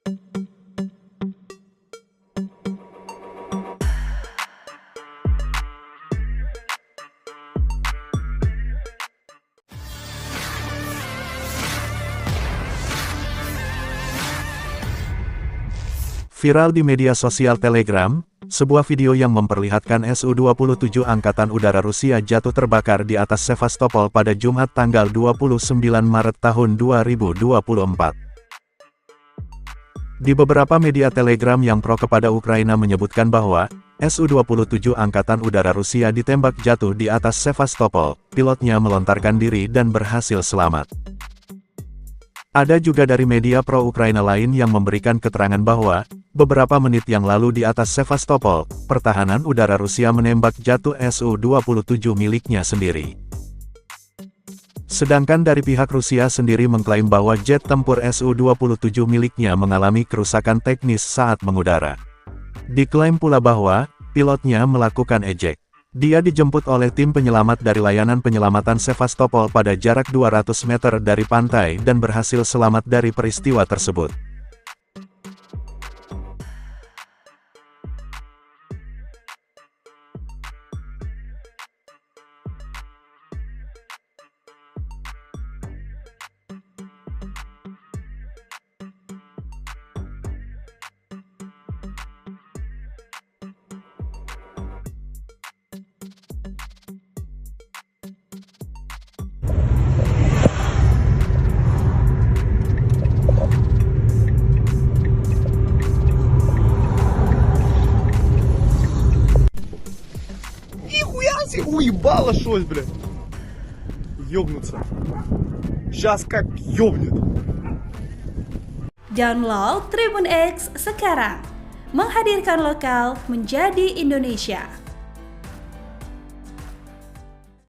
Viral di media sosial Telegram, sebuah video yang memperlihatkan Su-27 Angkatan Udara Rusia jatuh terbakar di atas Sevastopol pada Jumat tanggal 29 Maret tahun 2024. Di beberapa media Telegram yang pro kepada Ukraina menyebutkan bahwa Su-27 Angkatan Udara Rusia ditembak jatuh di atas Sevastopol, pilotnya melontarkan diri dan berhasil selamat. Ada juga dari media pro-Ukraina lain yang memberikan keterangan bahwa, beberapa menit yang lalu di atas Sevastopol, pertahanan udara Rusia menembak jatuh Su-27 miliknya sendiri. Sedangkan dari pihak Rusia sendiri mengklaim bahwa jet tempur Su-27 miliknya mengalami kerusakan teknis saat mengudara. Diklaim pula bahwa, pilotnya melakukan ejek. Dia dijemput oleh tim penyelamat dari layanan penyelamatan Sevastopol pada jarak 200 meter dari pantai dan berhasil selamat dari peristiwa tersebut. Уебало щось, бля. Ёбнуться. Сейчас как ёбнет. Download Tribun X sekarang. Menghadirkan lokal menjadi Indonesia.